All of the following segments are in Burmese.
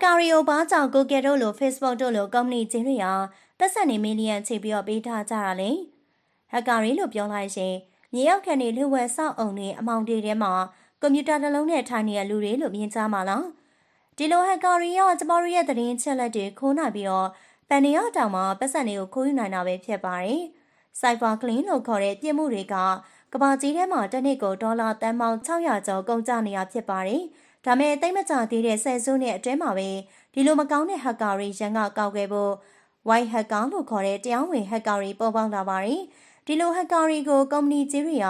ကာရီယိုဘာကြောင့် Google တို့လို Facebook တို့လိုကုမ္ပဏီကြီးတွေဟာသက်ဆက်နေမီလီယံချီပြီးတော့ပေးထားကြတာလေဟက်ကာရီလို့ပြောလိုက်ရင်မြေရောက်ခံနေလူဝဲဆောက်အုံတွေအမောင်တွေထဲမှာကွန်ပျူတာနှလုံးနဲ့ထိုင်နေတဲ့လူတွေလို့မြင်ကြမှာလားဒီလိုဟက်ကာရီကကျမတို့ရဲ့သတင်းချက်လက်တွေခိုးနိုင်ပြီးတော့ပန်နီယာတောင်မှာပတ်စံတွေကိုခိုးယူနိုင်တာပဲဖြစ်ပါတယ်စိုက်ဘာကလင်းလို့ခေါ်တဲ့ပြစ်မှုတွေကကဘာကြီးထဲမှာတစ်နှစ်ကိုဒေါ်လာတန်ပေါင်း600ကျော်ကုန်ကျနေရဖြစ်ပါတယ်ဒါမဲ့တိတ်မကြသေးတဲ့ဆယ်စုနှစ်အတွင်းမှာပဲဒီလိုမကောင်းတဲ့ဟက်ကာရီရန်ကကောက်ခဲ့ဖို့ White Hacker လို့ခေါ်တဲ့တရားဝင်ဟက်ကာရီပေါ်ပေါက်လာပါတယ်ဒီလိုဟက်ကာရီကိုကုမ္ပဏီကြီးတွေက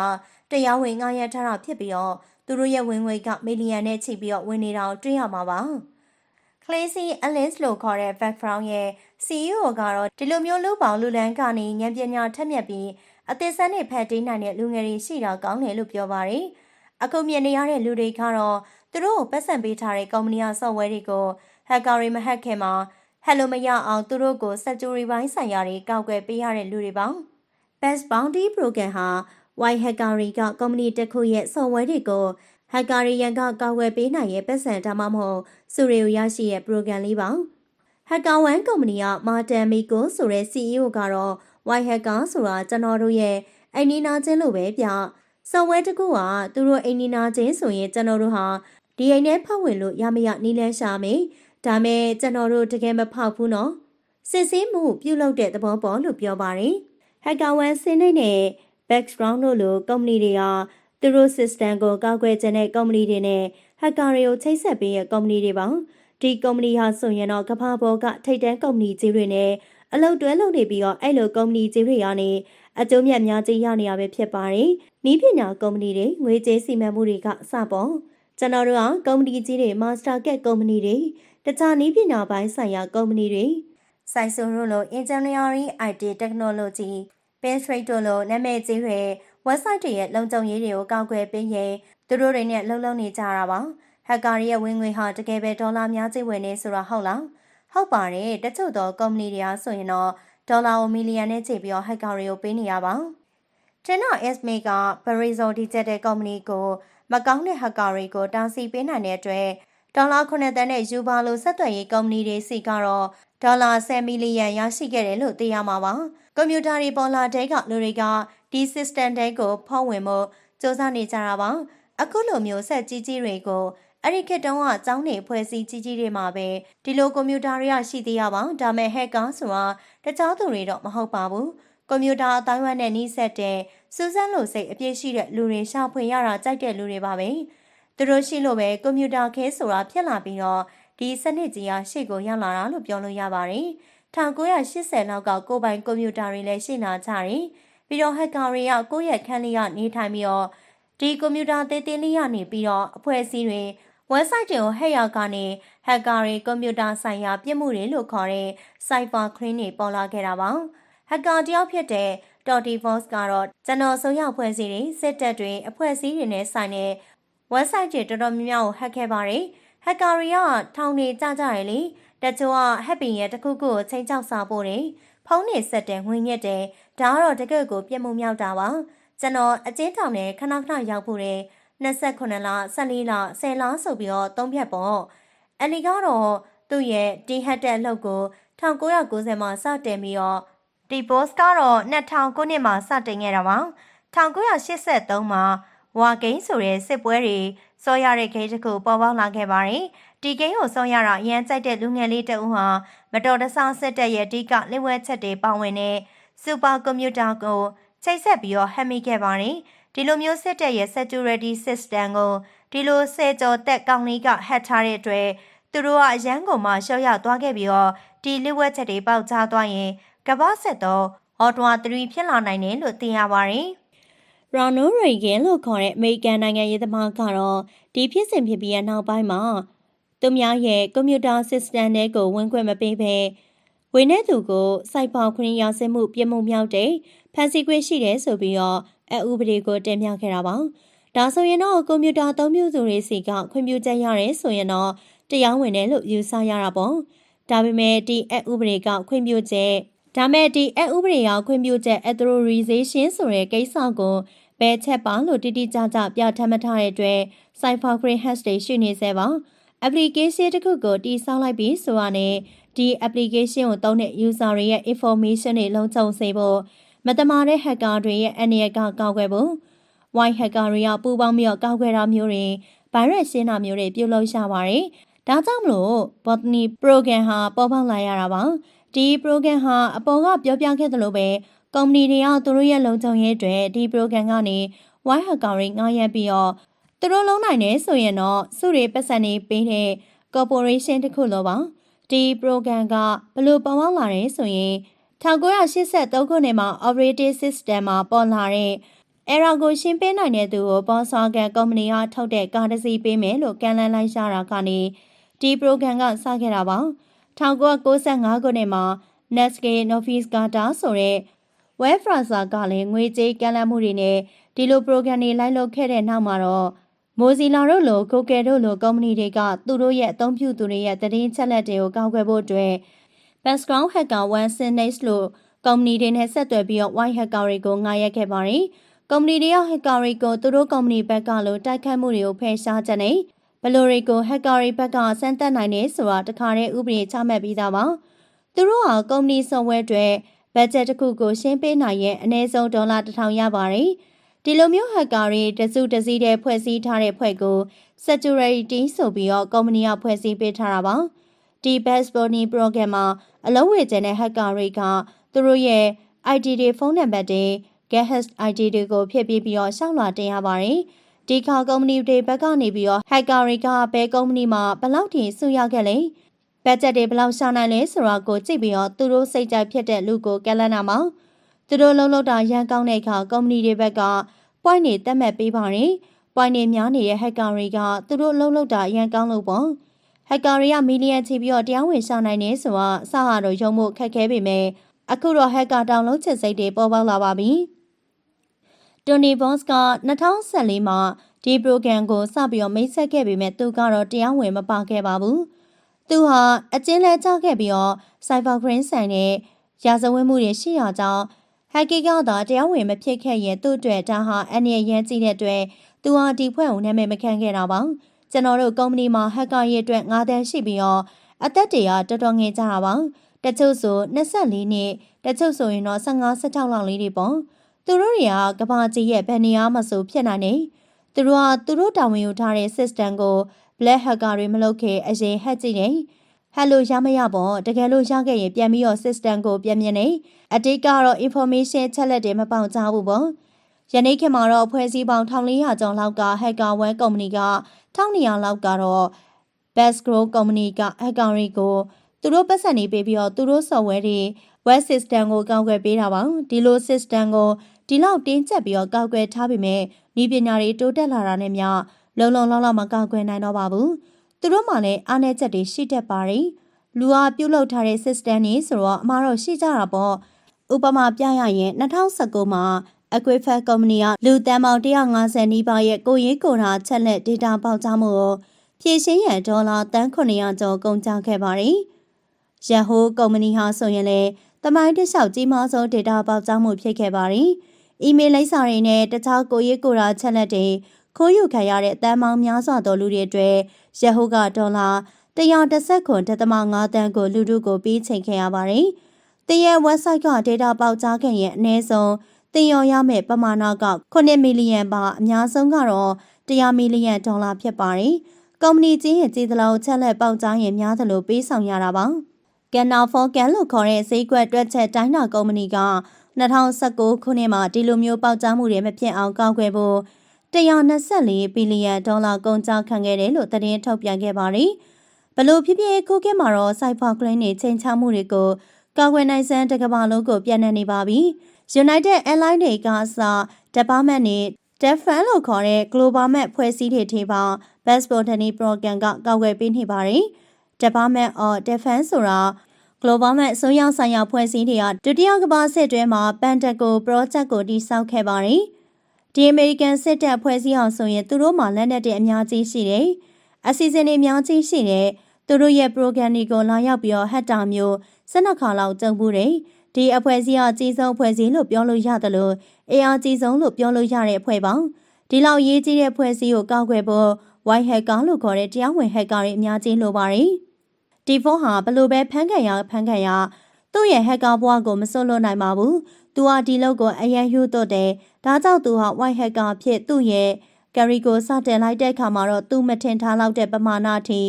တရားဝင်ငှားရမ်းထားတာဖြစ်ပြီးတော့သူတို့ရဲ့ဝင်ငွေကမီလီယံနဲ့ချီပြီးတော့ဝင်နေတာကိုတွေ့ရမှာပါ Clacy Ellis လို့ခေါ်တဲ့ background ရဲ့ CEO ကတော့ဒီလိုမျိုးလူပေါင်းလူလန်းကနေဉာဏ်ပညာထက်မြက်ပြီးအသစ်စမ်းနဲ့ဖန်တီးနိုင်တဲ့လူငယ်တွေရှိတာကောင်းတယ်လို့ပြောပါတယ်အခုမြင်နေရတဲ့လူတွေကတော့သူတို့ကိုပတ်စံပေးထားတဲ့ကုမ္ပဏီက software တွေကိုဟက်ကာရီမဟက်ခင်မှာဟယ်လိုမရအောင်သူတို့ကို security ပိုင်းဆိုင်ရာတွေကောက်ွယ်ပေးရတဲ့လူတွေပါ Best Bounty Program ဟာ White Hackery ကကုမ္ပဏီတစ်ခုရဲ့ software တွေကိုဟက်ကာရီရန်ကကောက်ွယ်ပေးနိုင်ရဲ့ပတ်စံဒါမှမဟုတ်စုတွေကိုရရှိရဲ့ program လေးပါ Hacker One ကုမ္ပဏီက Martin Miko ဆိုတဲ့ CEO ကတော့ White Hacker ဆိုတာကျွန်တော်တို့ရဲ့အိမ်နီးနားချင်းလိုပဲပြsoftware တစ်ခုကသူတို့အိမ်နီးနားချင်းဆိုရင်ကျွန်တော်တို့ဟာဒီအိမ်ထဲဖောက်ဝင်လို့ရမရနီးလန်းရှာမယ်ဒါမဲ့ကျွန်တော်တို့တကယ်မဖောက်ဘူးနော်စစ်ဆေးမှုပြုလုပ်တဲ့သဘောပေါ်လို့ပြောပါတယ်ဟက်ကာဝန်စင်းနဲ့ background တို့လိုကုမ္ပဏီတွေကသူတို့ system ကိုကောက်ွယ်ခြင်းတဲ့ကုမ္ပဏီတွေနဲ့ဟက်ကာတွေကိုချိတ်ဆက်ပေးတဲ့ကုမ္ပဏီတွေပါဒီကုမ္ပဏီဟာဆိုရင်တော့ကမ္ဘာပေါ်ကထိပ်တန်းကုမ္ပဏီကြီးတွေနဲ့အလုပ်တွဲလုပ်နေပြီးတော့အဲ့လိုကုမ္ပဏီကြီးတွေကနေအကျိုးမြတ်များကြီးရနေရပဲဖြစ်ပါတယ်။ဤပညာကုမ္ပဏီတွေငွေကြေးစီမံမှုတွေကအစပေါ့ကျွန်တော်တို့ကကုမ္ပဏီကြီးတွေ Master Cat ကုမ္ပဏီတွေတခြားဤပညာပိုင်းဆိုင်ရာကုမ္ပဏီတွေစိုက်ဆိုတို့လို Engineering IT Technology Penstrate တို့လိုနာမည်ကြီးတွေ website တွေရဲ့လုံခြုံရေးတွေကိုကောက်ွယ်ပေးရင်သူတို့တွေနဲ့လှုပ်လှုပ်နေကြတာပါဟက်ကာရဲ့ဝင်ငွေဟာတကယ်ပဲဒေါ်လာများကြီးဝင်နေဆိုတာဟုတ်လားဟုတ်ပါတယ်တချို့သောကုမ္ပဏီတွေအားဆိုရင်တော့ဒေါ်လာမီလီယံနဲ့ချေပြီးတော့ဟက်ကာတွေကိုပေးနေရပါတင်တော့ SME က Barizo Digital Company ကိုမကောင်းတဲ့ဟက်ကာတွေကိုတားဆီးပေးနိုင်တဲ့အတွက်ဒေါ်လာ9တန်းနဲ့ယူပါလိုဆက်သွယ်ရေးကုမ္ပဏီတွေစီကတော့ဒေါ်လာ10မီလီယံရရှိခဲ့တယ်လို့သိရမှာပါကွန်ပျူတာတွေပေါ်လာတဲ့ကလူတွေကဒီ system တွေကိုဖောက်ဝင်ဖို့စူးစမ်းနေကြတာပါအခုလိုမျိုးဆက်ကြီးကြီးတွေကိုအဲ့ဒီခေတ်တုန်းကကျောင်းနေဖွဲ့စည်းကြီးကြီးတွေမှာပဲဒီလိုကွန်ပျူတာတွေကရှိသေးရပါဒါမဲ့ဟက်ကာဆိုတာတခြားသူတွေတော့မဟုတ်ပါဘူးကွန်ပျူတာအတိုင်းဝိုင်းနဲ့နှိစက်တဲ့စူးစမ်းလို့စိတ်အပြည့်ရှိတဲ့လူတွေရှာဖွေရတာကြိုက်တဲ့လူတွေပါပဲသူတို့ရှိလို့ပဲကွန်ပျူတာခဲဆိုတာဖြစ်လာပြီးတော့ဒီစနစ်ကြီးကရှေ့ကိုရောက်လာတာလို့ပြောလို့ရပါတယ်1980လောက်ကကိုယ်ပိုင်ကွန်ပျူတာတွေလည်းရှိလာကြတယ်ပြီးတော့ဟက်ကာတွေကကိုယ့်ရဲ့ခန်းလေးကနေထိုင်ပြီးတော့ဒီကွန်ပျူတာသေးသေးလေးရနေပြီးတော့အဖွဲ့အစည်းတွေ website တွေကိုဟက်ယာကနေဟက်ကာတွေကွန်ပျူတာဆိုင်ရာပြစ်မှုတွေလို့ခေါ်တဲ့ cyber crime တွေပေါ်လာခဲ့တာပါဟက်ကာတယောက်ဖြစ်တဲ့ Totti Voss ကတော့ကျွန်တော်ဆိုရအဖွဲ့အစည်းတွေစစ်တပ်တွေအဖွဲ့အစည်းတွေနဲ့ဆိုင်တဲ့ website တွေတော်တော်များများကိုဟက်ခဲ့ပါတယ်ဟက်ကာတွေကထောင်နေကြကြရလေတချို့က happy ရဲ့တခုခုကိုချိန်ချောက်စားဖို့တယ်ဖုန်းနေဆက်တယ်ငွေညက်တယ်ဒါကတော့တကယ့်ကိုပြစ်မှုမြောက်တာပါကျွန်တော်အကျဉ်းထောင်နဲ့ခဏခဏရောက်ဖို့တယ်28လ14လ10လဆိုပြီးတော့3ဖြတ်ပေါ့အလီကတော့သူ့ရဲ့ဒီဟက်တက်အလုပ်ကို1990မှာစတင်ပြီးတော့ဒီ boss ကတော့2000ခုနှစ်မှာစတင်ခဲ့တာပါ1983မှာဝါဂိမ်းဆိုတဲ့စစ်ပွဲတွေစောရတဲ့ဂိမ်းတစ်ခုပေါ်ပေါက်လာခဲ့ပါတယ်ဒီဂိမ်းကိုစောရတာအရန်ကြိုက်တဲ့လူငယ်လေးတဦးဟာမတော်တဆစစ်တပ်ရဲ့အဓိကလက်ဝဲချက်တွေပါဝင်တဲ့စူပါကွန်ပျူတာကိုချိတ်ဆက်ပြီးတော့ဟက်မိခဲ့ပါတယ်ဒီလိုမျိုးစစ်တပ်ရဲ့ security system ကိုဒီလိုဆယ်ကျော်သက်ကောင်းလေးကဟက်ထားတဲ့အတွက်သူတို့ကအရန်ကုန်မှရှော့ရောက်သွားခဲ့ပြီးတော့ဒီလက်ဝဲချက်တွေပေါက်ချသွားရင်ကမ္ဘာစစ်တော့ဟော့တဝါ3ဖြစ်လာနိုင်တယ်လို့သိရပါတယ်Ronald Reagan လို့ခေါ်တဲ့အမေရိကန်နိုင်ငံရေးသမားကတော့ဒီဖြစ်စဉ်ဖြစ်ပြီးတဲ့နောက်ပိုင်းမှာသူများရဲ့ကွန်ပျူတာ system တွေကိုဝင်ခွင့်မပေးဘဲဝင်တဲ့သူကိုစိုက်ပေါခွင့်ရစမှုပြမှုမြောက်တဲ့ဖန်ဆီးခွင့်ရှိတယ်ဆိုပြီးတော့အဥပဒေကိုတင်ပြခဲ့တာပါဒါဆိုရင်တော့ကွန်ပျူတာအသုံးပြုသူတွေစီကခွင့်ပြုချက်ရတယ်ဆိုရင်တော့တရားဝင်တယ်လို့ယူဆရတာပေါ့ဒါပေမဲ့ဒီအဥပဒေကခွင့်ပြုချက်ဒါမဲ့ဒီအဥပဒေကခွင့်ပြုချက် authorization ဆိုတဲ့ကိစ္စကိုဘယ်ချက်ပါလို့တိတိကျကျပြဋ္ဌာန်းမထားတဲ့အတွက် Cyber Crime Hash တွေရှိနေစေပါ application တစ်ခုကိုတည်ဆောက်လိုက်ပြီးဆိုရနဲ့ဒီ application ကိုသုံးတဲ့ user တွေရဲ့ information တွေလုံခြုံစေဖို့မတမာတဲ့ hacker တွေရဲ့အန္တရာယ်ကကောက်ွယ်ဖို့ white hacker တွေကပူးပေါင်းပြီးတော့ကောက်ွယ်တာမျိုးတွေ virus ရှင်းတာမျိုးတွေပြုလုပ်ရပါတယ်။ဒါကြောင့်မလို့ botnet program ဟာပေါ်ပေါက်လာရတာပါ။ဒီ program ဟာအပေါ်ကပြောပြခဲ့သလိုပဲကုမ္ပဏီတွေကသူတို့ရဲ့လုံခြုံရေးအတွက်ဒီ program ကနေ white hacker တွေငှားရမ်းပြီးတော့သူတို့လုံးနိုင်နေဆိုရင်တော့စုတွေပတ်စံနေပေးတဲ့ corporation တစ်ခုလိုပါဒီ program ကဘလို့ပေါ်ပေါက်လာတယ်ဆိုရင်1983ခုနှစ်မှာ operating system မှာပေါ်လာတဲ့ error ကိုရှင်းပေးနိုင်တဲ့သူကို Volkswagen ကုမ္ပဏီကထုတ်တဲ့ကားတစ်စီးပေးမယ်လို့ကမ်းလှမ်းလိုက်ရတာကနေဒီ program ကစခဲ့တာပါ1995ခုနှစ်မှာ Netscape Noviskata ဆိုတဲ့ web browser ကလည်းငွေကြေးကမ်းလှမ်းမှုတွေနဲ့ဒီလို program တွေလိုက်လုပ်ခဲ့တဲ့နောက်မှာတော့ Mozilla တို့လို Google တို့လိုကုမ္ပဏီတွေကသူတို့ရဲ့အသုံးပြုသူတွေရဲ့သတင်းချက်လက်တွေကိုကောက်ွယ်ဖို့အတွက် background hacker OneSnake လို့ကုမ္ပဏီတွေနဲ့ဆက်သွယ်ပြီးတော့ white hacker တွေကိုငှားရမ်းခဲ့ပါတယ်။ကုမ္ပဏီတွေက hacker တွေကိုသူတို့ကုမ္ပဏီဘက်ကလိုတိုက်ခိုက်မှုတွေကိုဖယ်ရှားချက်နဲ့ဘယ်လိုတွေကို hacker တွေဘက်ကစမ်းသပ်နိုင်နေဆိုတာတခါတည်းဥပဒေချမှတ်ပြီးသားပါ။သူတို့ဟာကုမ္ပဏီ software အတွက် budget တစ်ခုကိုရှင်းပေးနိုင်ရဲ့အနည်းဆုံးဒေါ်လာ1000ရပါတယ်။ဒီလိုမျိုး hacker တွေတစုတစည်းတဲ့ဖွဲ့စည်းထားတဲ့ဖွဲ့ကို security ဆိုပြီးတော့ကုမ္ပဏီကဖွဲ့စည်းပေးထားတာပါ။ဒီ botnet program မှာအလုံးဝကျန်တဲ့ hacker တွေကသူတို့ရဲ့ ID တွေဖုန်းနံပါတ်တွေ get hash ID တွေကိုဖျက်ပြီးတော့ရှောက်လာတင်ရပါတယ်။ဒီခါကုမ္ပဏီတွေဘက်ကနေပြီးတော့ hacker တွေကဘယ်ကုမ္ပဏီမှာဘယ်လောက်ထိစုရောက်ခဲ့လဲဘတ်ဂျက်တွေဘယ်လောက်ရှာနိုင်လဲဆိုတာကိုကြည့်ပြီးတော့သူတို့စိတ်ကြိုက်ဖြစ်တဲ့လူကိုကလန်းနာမှာသူတို့လုံးလုံးတာရန်ကောင်းတဲ့အခါကုမ္ပဏီတွေဘက်က point တွေတက်မှတ်ပေးပါတယ် point တွေများနေတဲ့ hacker တွေကသူတို့လုံးလုံးတာရန်ကောင်းလို့ပေါ့ hacker တွေကမီလီယံချီပြီးတော့တရားဝင်ရှာနိုင်နေဆိုတာအစကတော့ရုံမှုခက်ခဲပေမဲ့အခုတော့ hacker တောင်လုံးချစ်စိတ်တွေပေါ်ပေါက်လာပါပြီ။ Tony Boss က2014မှာဒီ program ကိုစပြီးတော့မိတ်ဆက်ခဲ့ပေမဲ့သူကတော့တရားဝင်မပါခဲ့ပါဘူး။သူဟာအကျဉ်းလဲကျခဲ့ပြီးတော့ cyber crime ဆိုင်တဲ့ရာဇဝတ်မှုတွေရှိရကြောင်း hacker ကသာတရားဝင်မဖြစ်ခဲ့ရင်သူ့အတွက်ဒါဟာအန္တရာယ်ရမ်းကြီးတဲ့အတွက်သူဟာဒီဖွဲ့ကိုနာမည်မခံခဲ့တာပါ။ကျွန်တော်တို့ကုမ္ပဏီမှာ hacker ရဲ့အတွက်9တန်းရှိပြီးတော့အသက်တွေကတော်တော်ငယ်ကြတာပါ။တချို့ဆို24နှစ်တချို့ဆိုရင်တော့15-16လောက်လေးတွေပေါ့သူတို့တွေကကဘာကြီးရဲ့ဘယ်နေရာမှဆိုဖြစ်နိုင်နေသူတို့ကသူတို့တာဝန်ယူထားတဲ့ system ကို black hacker တွေမလုပ်ခဲ့အရင် hack ကြည့်နေဟက်လို့ရမရပေါ့တကယ်လို့ရခဲ့ရင်ပြန်ပြီးတော့ system ကိုပြန်မြင်နေအတိတ်ကတော့ information ချက်လက်တွေမပေါက်ကြဘူးပေါ့ယနေ့ခေတ်မှာတော့ဖွဲ့စည်းပေါင်း1400ကျော်လောက်က hacker one ကုမ္ပဏီက1200လောက်ကတော့ Bestgrow ကုမ္ပဏီက hacker တွေကိုသူတို့ပတ်စံနေပေးပြီးတော့သူတို့ software တွေ web system ကိုကောက်ွယ်ပေးတာပါဒီလို system ကိုဒီလောက်တင်းကျပ်ပြီးတော့ကောက်ွယ်ထားပေမဲ့ဤပညာတွေတိုးတက်လာတာနဲ့မျှလုံလုံလောက်လောက်မကောက်ွယ်နိုင်တော့ပါဘူးသူတို့မှလည်းအားနည်းချက်တွေရှိတတ်ပါတယ်လူအားပြုလုပ်ထားတဲ့ system တွေဆိုတော့အမှားတော့ရှိကြတာပေါ့ဥပမာပြရရင်2019မှာEquifax ကုမ္ပဏီကလူတန်ပေါင်း150နီးပါးရဲ့ကိုရင်းကိုရာချက်လက် data ပေါက်ကြားမှုကိုဖြည့်ရှင်းရန်ဒေါ်လာတန်း900ကျော်ကုန်ကျခဲ့ပါတယ်။ Yahoo ကုမ္ပဏီဟာဆိုရင်လည်းတမိုင်းတစ်လျှောက်ကြီးမားဆုံး data ပေါက်ကြားမှုဖြစ်ခဲ့ပါတယ်။ email လိပ်စာတွေနဲ့တခြားကိုရင်းကိုရာချက်လက်တွေခိုးယူခံရတဲ့တန်ပေါင်းများစွာသောလူတွေအတွက် Yahoo ကဒေါ်လာ119.5 တန်းကိုလူထုကိုပေးချိန်ခဲ့ရပါတယ်။တင်ရဲ့ website က data ပေါက်ကြားခဲ့ရင်အနည်းဆုံးတင်ရောရမယ့်ပမာဏက9မီလီယံပါအများဆုံးကတော့100မီလီယံဒေါ်လာဖြစ်ပါတယ်။ကုမ္ပဏီကြီးရဲ့ကြီးသလောက်ချက်လက်ပေါက်ကြားရင်များသလိုပေးဆောင်ရတာပါ။ Canal Forecast လို့ခေါ်တဲ့ဈေးကွက်တွက်ချက်တိုင်းတာကုမ္ပဏီက2019ခုနှစ်မှာဒီလိုမျိုးပေါက်ကြားမှုတွေမဖြစ်အောင်ကောက်ွယ်ဖို့124ဘီလီယံဒေါ်လာကုန်ကျခံခဲ့တယ်လို့သတင်းထုတ်ပြန်ခဲ့ပါတယ်။ဘလို့ဖြစ်ဖြစ်ခုခေတ်မှာတော့ cyber crime တွေချိန်ချမှုတွေကိုကောက်ွယ်နိုင်စမ်းတစ်ကမ္ဘာလုံးကိုပြန့်နှံ့နေပါပြီ။ United Airlines တွေကစ Department နဲ့ Defense လို့ခေါ်တဲ့ Global Map ဖွဲ့စည်းတွေထိပါ Botnet program ကကောက်ွယ်ပေးနေပါတယ်။ Department of Defense ဆိုတာ Global Map ဆိုရဆိုင်ရာဖွဲ့စည်းတွေကဒုတိယကမ္ဘာစစ်တွဲမှာ Pentagon project ကိုတည်ဆောက်ခဲ့ပါတယ်။ဒီအမေရိကန်စစ်တပ်ဖွဲ့စည်းအောင်ဆိုရင်သူတို့မှာလက်နက်တွေအများကြီးရှိတယ်။အစီအစဉ်တွေအများကြီးရှိတယ်။သူတို့ရဲ့ program တွေကိုလာရောက်ပြီးတော့ဟက်တာမျိုး12ခါလောက်ကြုံဘူးတယ်။ဒီအဖွဲ့အစည်းအကြီးဆုံးအဖွဲ့အစည်းလို့ပြောလို့ရတယ်လို့အင်အားကြီးဆုံးလို့ပြောလို့ရတဲ့အဖွဲ့ပါ။ဒီလောက်ရေးကြီးတဲ့အဖွဲ့အစည်းကိုကောက်ွယ်ဖို့ white hacker လို့ခေါ်တဲ့တရားဝင် hacker တွေအများကြီးလိုပါတယ်။ D4 ဟာဘလို့ပဲဖမ်းခံရသူ့ရဲ့ hacker ဘဝကိုမစွန့်လွတ်နိုင်ပါဘူး။သူဟာဒီလောက်ကိုအရန်ယူသွတ်တယ်။ဒါကြောင့်သူဟာ white hacker ဖြစ်သူ့ရဲ့ carry ကိုစတင်လိုက်တဲ့အခါမှာတော့သူမထင်ထားလောက်တဲ့ပမာဏအထိ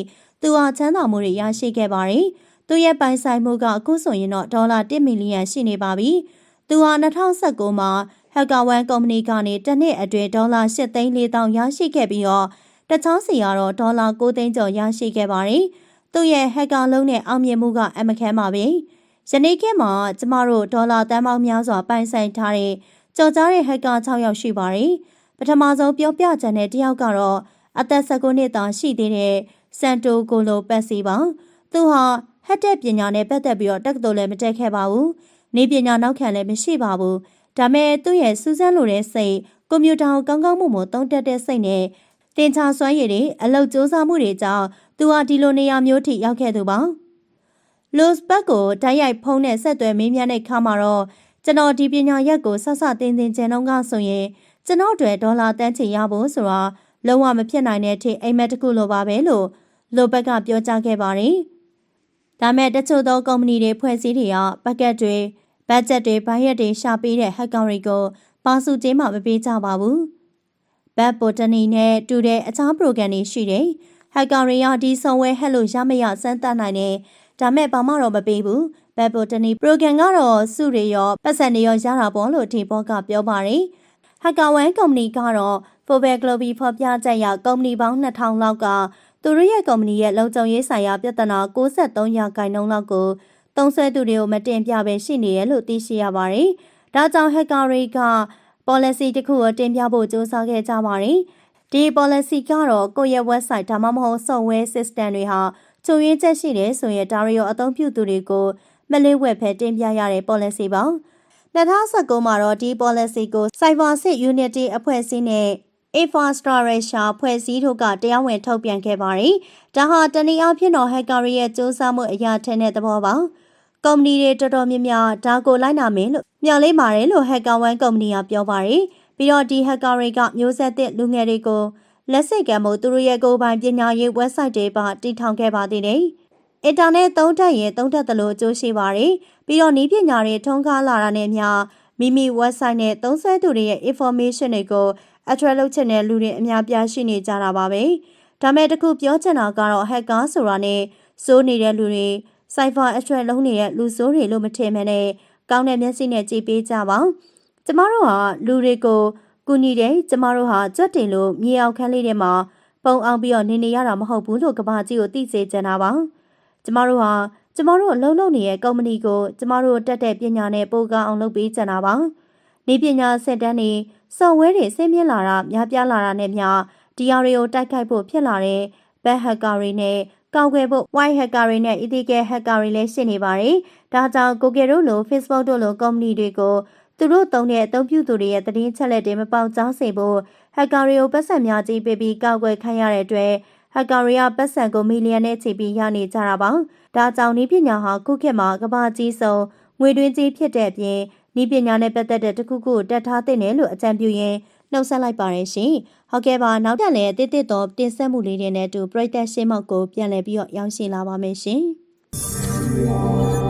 သူဟာချမ်းသာမှုတွေရရှိခဲ့ပါတယ်။သူရဲ့ပိုင်ဆိုင်မှုကအခုဆိုရင်တော့ဒေါ်လာ1 မီလီယံရှိနေပါပြီ။သူဟာ2019မှာ HackerOne ကုမ္ပဏီကနေတစ်နှစ်အတွင်းဒေါ်လာ8,400,000ရရှိခဲ့ပြီးတော့တခြားစီကတော့ဒေါ်လာ9 သိန်းကျော်ရရှိခဲ့ပါတယ်။သူ့ရဲ့ hacker လုံးနဲ့အောင်မြင်မှုကအမခန်းပါပဲ။ယနေ့ခေတ်မှာကျမတို့ဒေါ်လာတန်ပေါင်းများစွာပိုင်ဆိုင်ထားတဲ့ကြော်ကြားတဲ့ hacker 6 ယောက်ရှိပါတယ်။ပထမဆုံးပြောပြချက်နဲ့တယောက်ကတော့အသက်19နှစ်သာရှိသေးတဲ့စန်တိုကိုလိုပတ်စီပါ။သူဟာဟက်တဲ့ပညာနဲ့ပတ်သက်ပြီးတော့တက္ကသိုလ်လည်းမတက်ခဲ့ပါဘူး။နေပညာနောက်ခံလည်းမရှိပါဘူး။ဒါမဲ့သူ့ရဲ့စူးစမ်းလိုတဲ့စိတ်ကွန်ပျူတာကိုကောင်းကောင်းမွန်မွန်သုံးတတ်တဲ့စိတ်နဲ့သင်္ချာစွမ်းရည်တွေအလုပ်စူးစမ်းမှုတွေကြောင့်သူဟာဒီလိုနေရာမျိုးထိရောက်ခဲ့သူပါ။လူစပတ်ကိုတိုက်ရိုက်ဖုန်းနဲ့ဆက်သွယ်မေးမြန်းတဲ့ခါမှာတော့ကျွန်တော်ဒီပညာရက်ကိုဆဆတင်းတင်းကျန်တော့ကဆိုရင်ကျွန်တော်တွေဒေါ်လာတန်းချီရဖို့ဆိုတာလုံးဝမဖြစ်နိုင်တဲ့အထိအိမ်မက်တစ်ခုလိုပါပဲလို့လိုဘက်ကပြောကြားခဲ့ပါတယ်။ဒါမဲ့တချို့သောကုမ္ပဏီတွေဖွဲ့စည်းတွေကဘက်ကက်တွေဘတ်ဂျက်တွေဘိုင်းရက်တွေရှာပေးတဲ့ဟက်ကောင်တွေကိုပါစုချင်းမှမပေးကြပါဘူး။ဘတ်ပိုတနီနဲ့တူတဲ့အခြားပရိုဂရမ်တွေရှိတယ်။ဟက်ကောင်တွေကဒီဆော်ဝဲဟက်လို့ရမရစမ်းသပ်နိုင်တယ်။ဒါမဲ့ဘာမှတော့မပေးဘူး။ဘတ်ပိုတနီပရိုဂရမ်ကတော့စုတွေရောပတ်စံတွေရောရတာပေါ့လို့ဒီဘောကပြောပါတယ်။ HackerOne ကုမ္ပဏီကတော့ Forbes Global ဖော်ပြချက်အရကုမ္ပဏီပေါင်း2000လောက်ကသူတို့ရဲ့ကုမ္ပဏီရဲ့လုံခြုံရေးဆိုင်ရာပြဿနာ93%လောက်ကိုသုံးစွဲသူတွေကိုမတင်ပြပဲရှိနေရလို့သိရှိရပါတယ်။ဒါကြောင့် hacker တွေက policy တစ်ခုကိုတင်ပြဖို့စ조사ခဲ့ကြပါတယ်။ဒီ policy ကတော့ကိုယ့်ရဲ့ website ဒါမှမဟုတ် software system တွေဟာချို့ယွင်းချက်ရှိတယ်ဆိုရင်ဒါတွေရောအသုံးပြုသူတွေကိုမလေးဝက်ဖဲတင်ပြရတဲ့ policy ပါ။2019မှာတော့ဒီ policy ကို Cyber6 Unity အဖွဲ့အစည်းနဲ့ Infrastructure ဖွဲ့စည်းတို့ကတရားဝင်ထုတ်ပြန်ခဲ့ပါတယ်။ဒါဟာတနည်းအားဖြင့်တော့ hacker ရဲ့စ조사မှုအရာထက်တဲ့သဘောပါ။ကုမ္ပဏီတွေတော်တော်များများဒါကိုလိုက်နာမယ်လို့မျှော်လင့်ပါတယ်လို့ HackerOne ကုမ္ပဏီကပြောပါတယ်။ပြီးတော့ဒီ hacker တွေကမျိုးဆက်သစ်လူငယ်တွေကိုလက်စိတ်ကမ်းဖို့သူတို့ရဲ့ကိုယ်ပိုင်ပညာရေး website တွေပါတည်ထောင်ခဲ့ပါသေးတယ်။အင်တာနက်သုံးတတ်ရင်သုံးတတ်တယ်လို့အကျိုးရှိပါတယ်။ပြီးတော့နည်းပညာတွေထုံးကားလာတာနဲ့မျှမိမိ website နဲ့သုံးစွဲသူတွေရဲ့ information တွေကိုattract လုပ်ချင်တဲ့လူတွေအများပြားရှိနေကြတာပါပဲ။ဒါမဲ့တခုပြောချင်တာကတော့ hacker ဆိုတာနဲ့စိုးနေတဲ့လူတွေcyber attract လုံးနေတဲ့လူဆိုးတွေလို့မထင်မနဲ့ကောင်းတဲ့မျက်စိနဲ့ကြည့်ပေးကြပါ။ကျမတို့ဟာလူတွေကိုကူညီတယ်ကျမတို့ဟာကြွတ်တင်လို့မြေအောင်ခန်းလေးထဲမှာပုံအောင်ပြီးတော့နေရတာမဟုတ်ဘူးလို့ကဘာကြီးကိုသိစေချင်တာပါ။ကျမတို့အလုပ်လုပ်နေတဲ့ကုမ္ပဏီကိုကျမတို့တက်တဲ့ပညာနဲ့ပိုကောင်းအောင်လုပ်ပေးချင်တာပါ။နေပညာစက်တန်းတွေစော်ဝဲတွေဆင်းမြင့်လာတာများပြားလာတာနဲ့မျှဒီယာတွေကိုတိုက်ခိုက်ဖို့ဖြစ်လာတဲ့ bad hacker တွေနဲ့ကောက်ွယ်ဖို့ white hacker တွေနဲ့ ethical hacker တွေလည်းရှိနေပါတယ်။ဒါကြောင့် Google တို့လို Facebook တို့လိုကုမ္ပဏီတွေကိုသူတို့သုံးတဲ့အသုံးပြုသူတွေရဲ့သတင်းချက်လက်တွေမပေါက်ကြားစေဖို့ hacker တွေကိုပတ်စံများကြီးပေးပြီးကောက်ွယ်ခိုင်းရတဲ့အတွက် hacker တွေကပတ်စံကိုမီလီယံနဲ့ချီပြီးရနေကြတာပါ။ဒါကြောင့်ဤပညာဟာခုခေတ်မှာကမ္ဘာကြီးဆုံးငွေတွင်းကြီးဖြစ်တဲ့အပြင်ဤပညာနဲ့ပတ်သက်တဲ့တခုခုတက်ထားတဲ့နယ်လို့အကြံပြုရင်းနှုတ်ဆက်လိုက်ပါရရှင်။ဟုတ်ကဲ့ပါနောက်တက်လည်းတိတိတော့တင်ဆက်မှုလေးတွေနဲ့အတူပရိသတ်ရှင်းမောက်ကိုပြန်လည်ပြီးတော့ရောက်ရှိလာပါမယ်ရှင်။